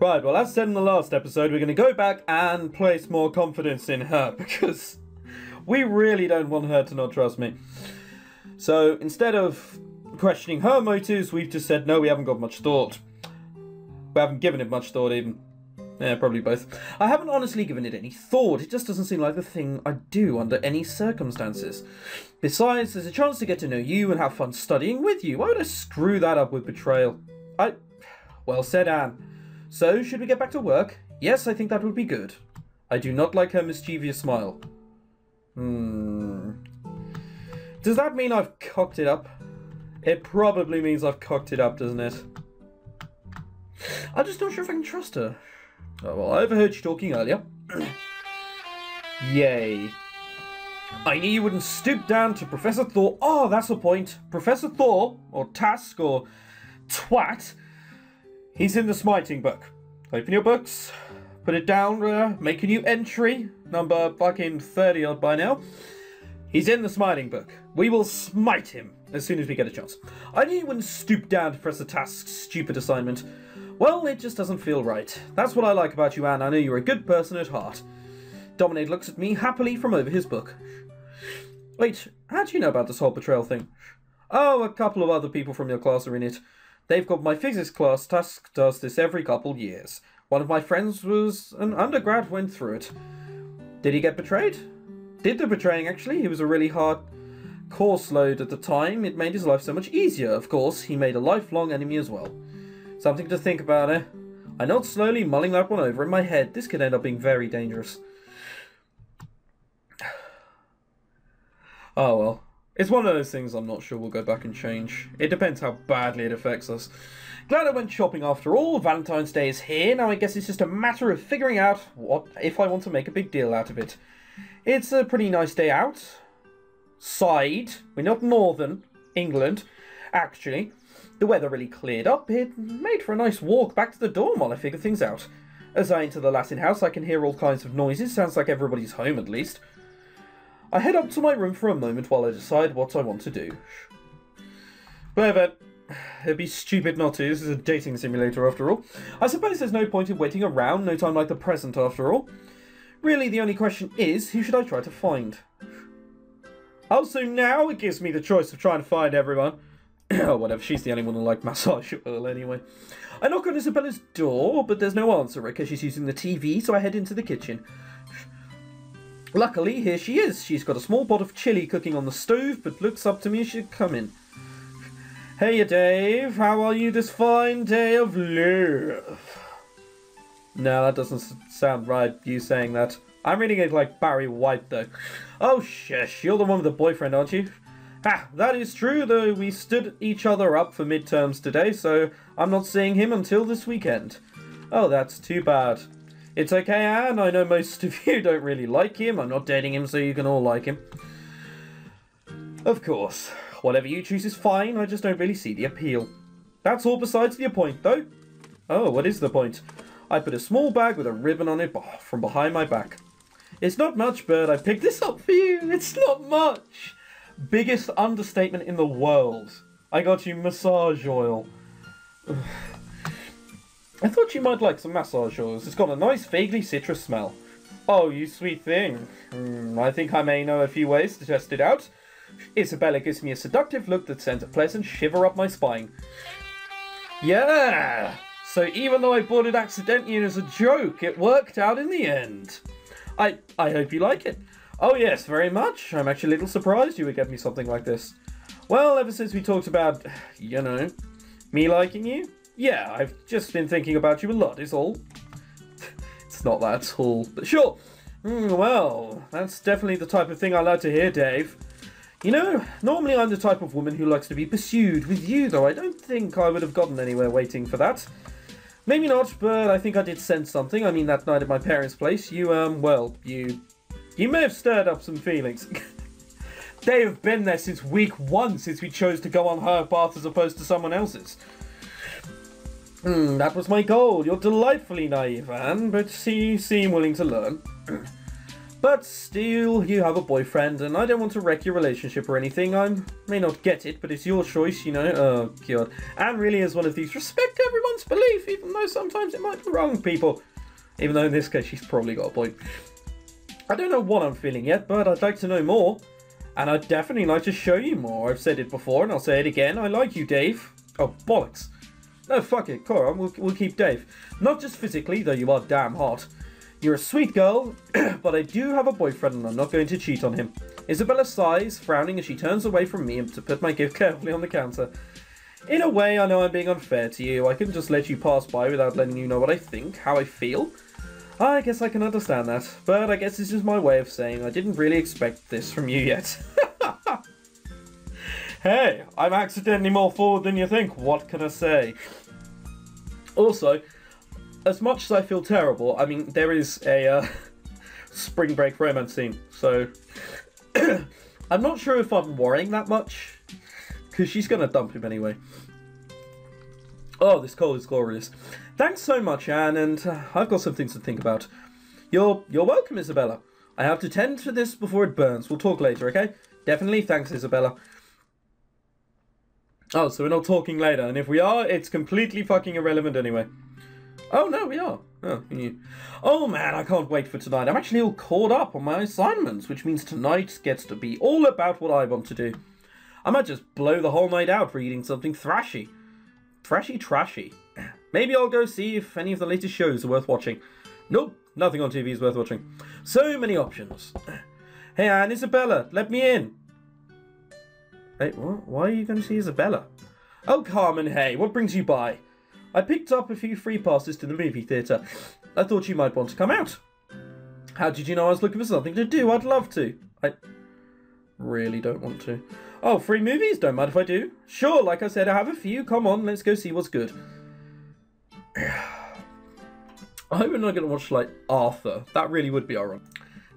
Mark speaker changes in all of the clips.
Speaker 1: Right, well, as said in the last episode, we're going to go back and place more confidence in her, because we really don't want her to not trust me. So, instead of questioning her motives, we've just said, no, we haven't got much thought. We haven't given it much thought, even. Yeah, probably both. I haven't honestly given it any thought. It just doesn't seem like the thing I'd do under any circumstances. Besides, there's a chance to get to know you and have fun studying with you. Why would I screw that up with betrayal? Well said, Anne. So, should we get back to work? Yes, I think that would be good. I do not like her mischievous smile. Does that mean I've cocked it up? It probably means I've cocked it up, doesn't it? I'm just not sure if I can trust her. Oh, well, I overheard you talking earlier. Yay. I knew you wouldn't stoop down to Professor Thor. Oh, that's the point. Professor Thor, or Task, or Twat, he's in the smiting book. Open your books, put it down, make a new entry, number fucking 30 odd by now. He's in the smiting book. We will smite him as soon as we get a chance. I knew you wouldn't stoop down to Professor Task's stupid assignment. Well, it just doesn't feel right. That's what I like about you, Anne. I know you're a good person at heart. Dominic looks at me happily from over his book. Wait, how do you know about this whole betrayal thing? Oh, a couple of other people from your class are in it. They've got my physics class. Task does this every couple years. One of my friends was an undergrad, went through it. Did he get betrayed? Did the betraying, actually. He was a really hard course load at the time. It made his life so much easier. Of course, he made a lifelong enemy as well. Something to think about, eh? I nod slowly, mulling that one over in my head. This could end up being very dangerous. Oh well. It's one of those things I'm not sure we'll go back and change. It depends how badly it affects us. Glad I went shopping after all. Valentine's Day is here. Now I guess it's just a matter of figuring out what if I want to make a big deal out of it. It's a pretty nice day out. We're not northern England, actually. The weather really cleared up. It made for a nice walk back to the dorm while I figure things out. As I enter the Latin house, I can hear all kinds of noises. Sounds like everybody's home, at least. I head up to my room for a moment while I decide what I want to do. Whatever. It'd be stupid not to. This is a dating simulator, after all. I suppose there's no point in waiting around. No time like the present, after all. Really, the only question is, who should I try to find? Oh, so now it gives me the choice of trying to find everyone. Oh, whatever, she's the only one who liked massage oil anyway. I knock on Isabella's door, but there's no answer because she's using the TV, so I head into the kitchen. Luckily, here she is. She's got a small pot of chili cooking on the stove, but looks up to me as she come in. Hey, Dave, how are you this fine day of love? No, that doesn't sound right, you saying that. I'm reading it like Barry White, though. Oh, shush, you're the one with the boyfriend, aren't you? Ah, that is true, though we stood each other up for midterms today, so I'm not seeing him until this weekend. Oh, that's too bad. It's okay, Anne, I know most of you don't really like him. I'm not dating him, so you can all like him. Of course. Whatever you choose is fine, I just don't really see the appeal. That's all besides the point, though. Oh, what is the point? I put a small bag with a ribbon on it from behind my back. It's not much, but I picked this up for you. It's not much. Biggest understatement in the world. I got you massage oil. I thought you might like some massage oils. It's got a nice, vaguely citrus smell. Oh, you sweet thing. I think I may know a few ways to test it out. Isabella gives me a seductive look that sends a pleasant shiver up my spine. Yeah! So even though I bought it accidentally and as a joke, it worked out in the end. I hope you like it. Oh yes, very much. I'm actually a little surprised you would get me something like this. Well, ever since we talked about, you know, me liking you, yeah, I've just been thinking about you a lot, is all. It's not that at all, but sure. Well, that's definitely the type of thing I like to hear, Dave. You know, normally I'm the type of woman who likes to be pursued. With you, though, I don't think I would have gotten anywhere waiting for that. Maybe not, but I think I did sense something. I mean, that night at my parents' place, you may have stirred up some feelings. They have been there since week 1, since we chose to go on her path as opposed to someone else's. That was my goal. You're delightfully naive, Anne, but you seem willing to learn. But still, you have a boyfriend, and I don't want to wreck your relationship or anything. I may not get it, but it's your choice, you know. Oh, God. Anne really is one of these respect everyone's belief, even though sometimes it might be wrong, people. Even though in this case, she's probably got a point. I don't know what I'm feeling yet, but I'd like to know more. And I'd definitely like to show you more. I've said it before, and I'll say it again. I like you, Dave. Oh, bollocks. No, fuck it, Cora, we'll keep Dave. Not just physically, though you are damn hot. You're a sweet girl, but I do have a boyfriend and I'm not going to cheat on him. Isabella sighs, frowning as she turns away from me to put my gift carefully on the counter. In a way, I know I'm being unfair to you. I couldn't just let you pass by without letting you know what I think, how I feel. I guess I can understand that, but I guess this is my way of saying I didn't really expect this from you yet. Hey, I'm accidentally more forward than you think. What can I say? Also, as much as I feel terrible, I mean, there is a spring break romance scene, so I'm not sure if I'm worrying that much, because she's going to dump him anyway. Oh, this coal is glorious. Thanks so much, Anne, and I've got some things to think about. You're welcome, Isabella. I have to tend to this before it burns. We'll talk later, okay? Definitely, thanks, Isabella. Oh, so we're not talking later, and if we are, it's completely fucking irrelevant anyway. Oh, no, we are. Oh, you knew. Oh, man, I can't wait for tonight. I'm actually all caught up on my assignments, which means tonight gets to be all about what I want to do. I might just blow the whole night out reading something thrashy. Thrashy trashy. Maybe I'll go see if any of the latest shows are worth watching. Nope, nothing on TV is worth watching. So many options. Hey, Anne, Isabella, let me in. Wait, what? Why are you going to see Isabella? Oh, Carmen, hey, what brings you by? I picked up a few free passes to the movie theatre. I thought you might want to come out. How did you know I was looking for something to do? I'd love to. I really don't want to. Oh, free movies? Don't mind if I do. Sure, like I said, I have a few. Come on, let's go see what's good. I hope we're not going to watch, like, Arthur. That really would be alright.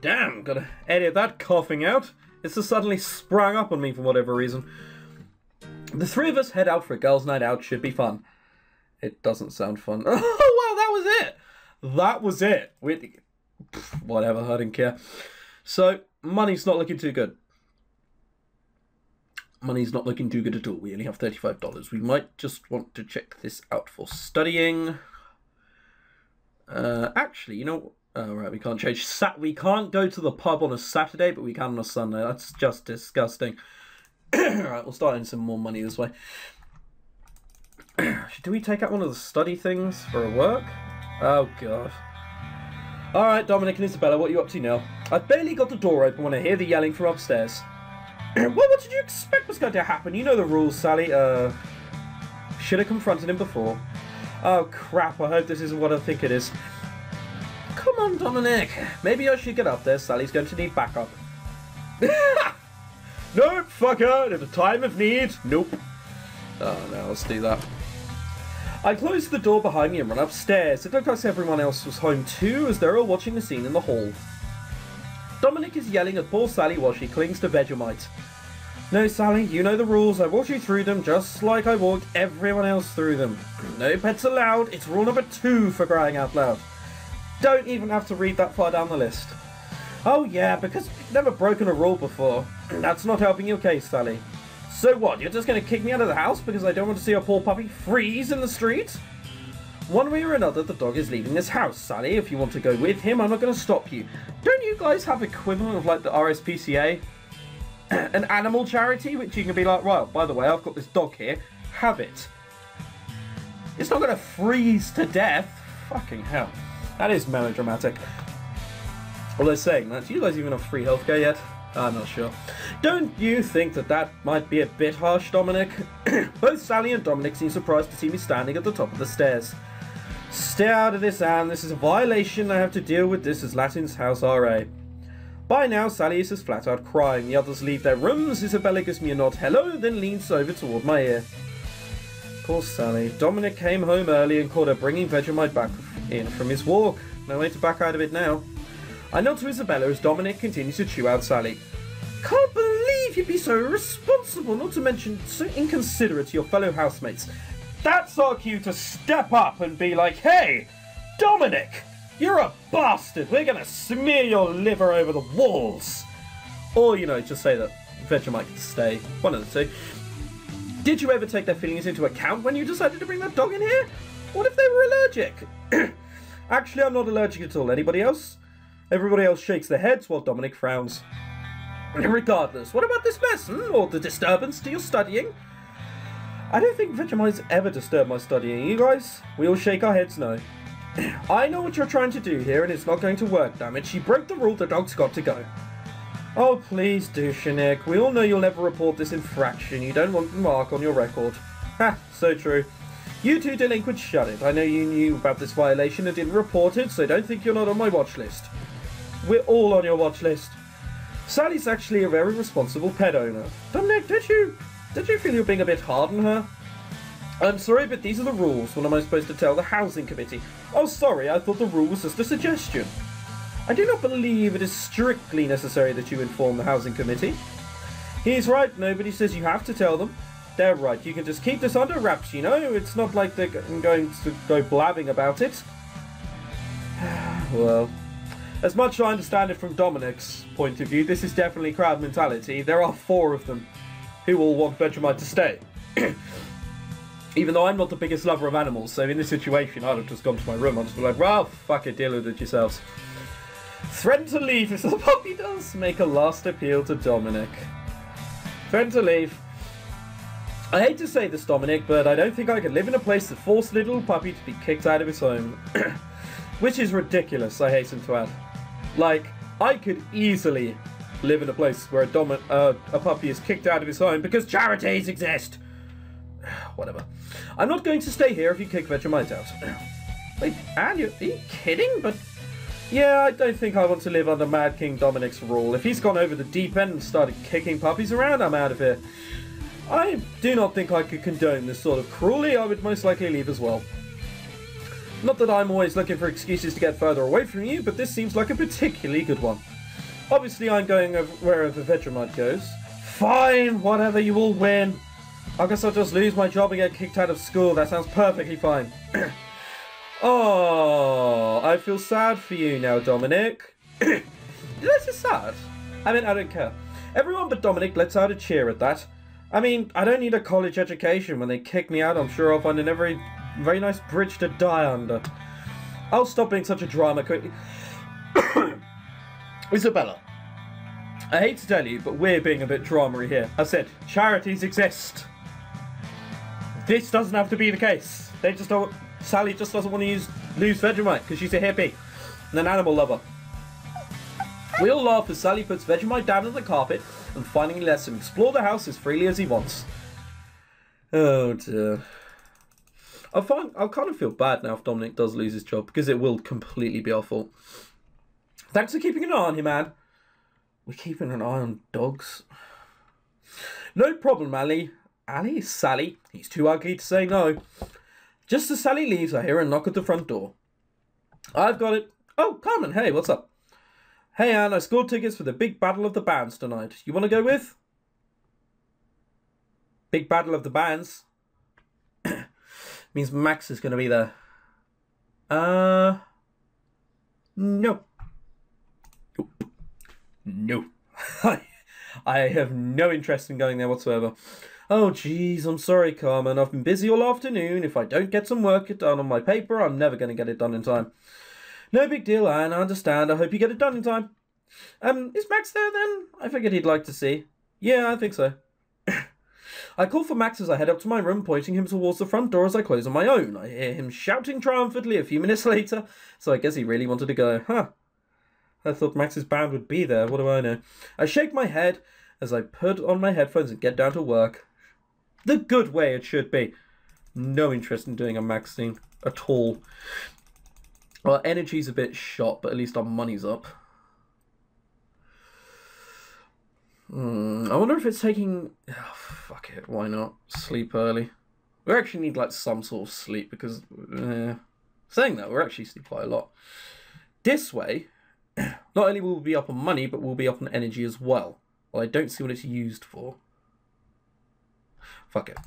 Speaker 1: Damn, gotta edit that coughing out. It's just suddenly sprung up on me for whatever reason. The three of us head out for a girls' night out. Should be fun. It doesn't sound fun. Oh, wow, that was it. That was it. Whatever, I didn't care. So, money's not looking too good. Money's not looking too good at all. We only have $35. We might just want to check this out for studying. Actually, you know... Oh, right, we can't change. We can't go to the pub on a Saturday, but we can on a Sunday. That's just disgusting. Alright, we'll start in some more money this way. Do we take out one of the study things for a work? Oh, God. Alright, Dominic and Isabella, what are you up to now? I've barely got the door open when I hear the yelling from upstairs. Well, what did you expect was going to happen? You know the rules, Sally. Should have confronted him before. Oh, crap. I hope this isn't what I think it is. Come on, Dominic. Maybe I should get up there. Sally's going to need backup. Nope, fucker. At a time of need. Nope. Oh, no, let's do that. I closed the door behind me and ran upstairs. It looked like everyone else was home too, as they're all watching the scene in the hall. Dominic is yelling at poor Sally while she clings to Vegemite. No, Sally, you know the rules. I walked you through them just like I walked everyone else through them. No pets allowed. It's rule number 2 for crying out loud. Don't even have to read that far down the list. Oh yeah, because you've never broken a rule before. That's not helping your case, Sally. So what, you're just going to kick me out of the house because I don't want to see a poor puppy freeze in the street? One way or another, the dog is leaving this house, Sally. If you want to go with him, I'm not going to stop you. Don't you guys have equivalent of like the RSPCA? An animal charity, which you can be like, right, by the way, I've got this dog here. Have it. It's not going to freeze to death. Fucking hell. That is melodramatic. Although saying that, do you guys even have free healthcare yet? I'm not sure. Don't you think that might be a bit harsh, Dominic? Both Sally and Dominic seem surprised to see me standing at the top of the stairs. Stay out of this, Anne. This is a violation. I have to deal with this as Latin's house RA. By now, Sally is just flat out crying. The others leave their rooms. Isabella gives me a nod hello, then leans over toward my ear. Poor Sally. Dominic came home early and caught her bringing Vegemite back in from his walk. No way to back out of it now. I nod to Isabella as Dominic continues to chew out Sally. Can't believe you'd be so irresponsible, not to mention so inconsiderate to your fellow housemates. That's our cue to step up and be like, hey, Dominic, You're a bastard! We're gonna smear your liver over the walls! Or, you know, just say that Vegemite can stay. One of the two. Did you ever take their feelings into account when you decided to bring that dog in here? What if they were allergic? Actually, I'm not allergic at all. Anybody else? Everybody else shakes their heads while Dominic frowns. Regardless, what about this mess, or the disturbance to your studying? I don't think Vegemite's ever disturbed my studying, you guys? We all shake our heads no. I know what you're trying to do here, and it's not going to work, damn it. She broke the rule, the dog's got to go. Oh, please do, Shanik. We all know you'll never report this infraction. You don't want the mark on your record. Ha, so true. You two delinquents, shut it. I know you knew about this violation and didn't report it, so don't think you're not on my watch list. We're all on your watch list. Sally's actually a very responsible pet owner. Dominic, did you feel you're being a bit hard on her? I'm sorry, but these are the rules. What am I supposed to tell the housing committee? Oh, sorry, I thought the rule was just a suggestion. I do not believe it is strictly necessary that you inform the housing committee. He's right, nobody says you have to tell them. They're right, you can just keep this under wraps, you know? It's not like they're going to go blabbing about it. Well, as much as I understand it from Dominic's point of view, this is definitely crowd mentality. There are 4 of them who all want Vegemite to stay. Even though I'm not the biggest lover of animals, so in this situation I'd have just gone to my room and just be like, well, fuck it, deal with it yourselves. Threaten to leave if the puppy does make a last appeal to Dominic. Threaten to leave. I hate to say this, Dominic, but I don't think I could live in a place that forced a little puppy to be kicked out of his home. Which is ridiculous, I hasten to add. Like, I could easily live in a place where a puppy is kicked out of his home because charities exist. Whatever. I'm not going to stay here if you kick Vegemite out. Wait, Anne, are you kidding? But yeah, I don't think I want to live under Mad King Dominic's rule. If he's gone over the deep end and started kicking puppies around, I'm out of here. I do not think I could condone this sort of cruelty. I would most likely leave as well. Not that I'm always looking for excuses to get further away from you, but this seems like a particularly good one. Obviously, I'm going wherever Vegemite goes. Fine, whatever, you will win. I guess I'll just lose my job and get kicked out of school. That sounds perfectly fine. Oh, I feel sad for you now, Dominic. This is sad. I mean, I don't care. Everyone but Dominic lets out a cheer at that. I mean, I don't need a college education. When they kick me out, I'm sure I'll find a very nice bridge to die under. I'll stop being such a drama queen. Isabella, I hate to tell you, but we're being a bit dramery here. I said, charities exist. This doesn't have to be the case. They just don't. Sally just doesn't want to lose Vegemite because she's a hippie and an animal lover. We all laugh as Sally puts Vegemite down on the carpet and finally lets him explore the house as freely as he wants. Oh dear. I kind of feel bad now if Dominic does lose his job because it will completely be our fault. Thanks for keeping an eye on him, man. We're keeping an eye on dogs. No problem, Ali. Ali? Sally? He's too ugly to say no. Just as Sally leaves, I hear a knock at the front door. I've got it. Oh, Carmen, hey, what's up? Hey, Anne, I scored tickets for the big battle of the bands tonight. You want to go with? Big battle of the bands? Means Max is going to be there. No. No. I have no interest in going there whatsoever. Oh, jeez, I'm sorry, Carmen. I've been busy all afternoon. If I don't get some work done on my paper, I'm never going to get it done in time. No big deal, Anne. I understand. I hope you get it done in time. Is Max there, then? I figured he'd like to see. Yeah, I think so. I call for Max as I head up to my room, pointing him towards the front door as I close on my own. I hear him shouting triumphantly a few minutes later, so I guess he really wanted to go. Huh. I thought Max's band would be there. What do I know? I shake my head as I put on my headphones and get down to work. The good way it should be. No interest in doing a Max scene at all. Well, energy's a bit shot, but at least our money's up. I wonder if it's taking... Oh, fuck it, why not? Sleep early. We actually need like some sort of sleep because... saying that, we're actually sleep quite a lot. This way, not only will we be up on money, but we'll be up on energy as well. Well, I don't see what it's used for. Fuck it.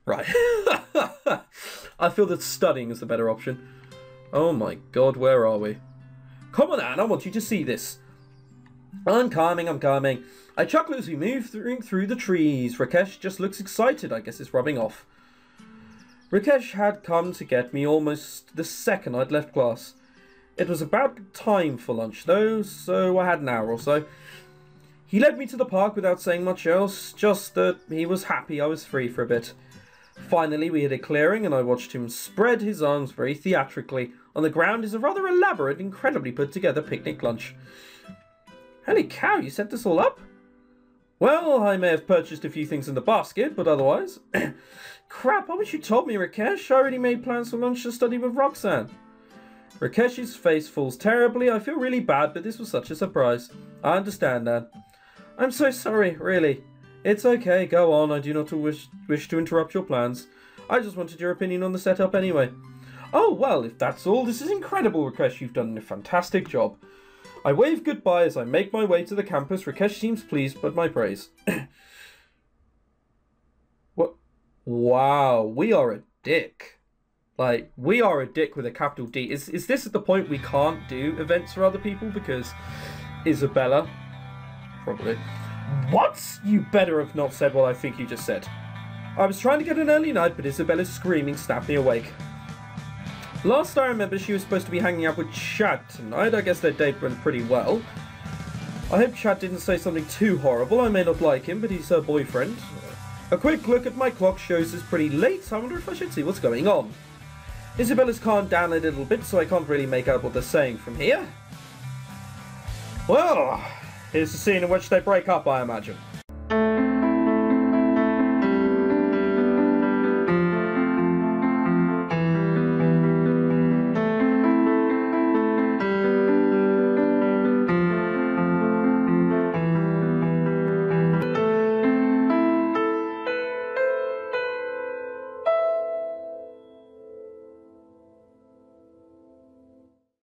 Speaker 1: Right. I feel that studying is the better option. Oh my god, where are we? Come on, Anne, I want you to see this. I'm coming. I chuckle as we move through the trees. Rakesh just looks excited. I guess it's rubbing off. Rakesh had come to get me almost the second I'd left class. It was about time for lunch, though, so I had an hour or so. He led me to the park without saying much else, just that he was happy I was free for a bit. Finally, we hit a clearing, and I watched him spread his arms very theatrically. On the ground is a rather elaborate, incredibly put-together picnic lunch. Holy cow, you set this all up? Well, I may have purchased a few things in the basket, but otherwise... Crap, I wish you told me, Rakesh. I already made plans for lunch to study with Roxanne. Rakesh's face falls terribly. I feel really bad, but this was such a surprise. I understand, Anne. I'm so sorry, really. It's okay, go on. I do not wish to interrupt your plans. I just wanted your opinion on the setup anyway. Oh, well, if that's all, this is incredible, Rakesh. You've done a fantastic job. I wave goodbye as I make my way to the campus. Rakesh seems pleased by my praise. What? Wow, we are a dick. Like, we are a dick with a capital D. Is this at the point we can't do events for other people because Isabella? Probably. What? You better have not said what I think you just said. I was trying to get an early night, but Isabella's screaming snapped me awake. Last I remember, she was supposed to be hanging out with Chad tonight. I guess their date went pretty well. I hope Chad didn't say something too horrible. I may not like him, but he's her boyfriend. A quick look at my clock shows it's pretty late. I wonder if I should see what's going on. Isabella's calmed down a little bit, so I can't really make out what they're saying from here. Well, here's the scene in which they break up, I imagine.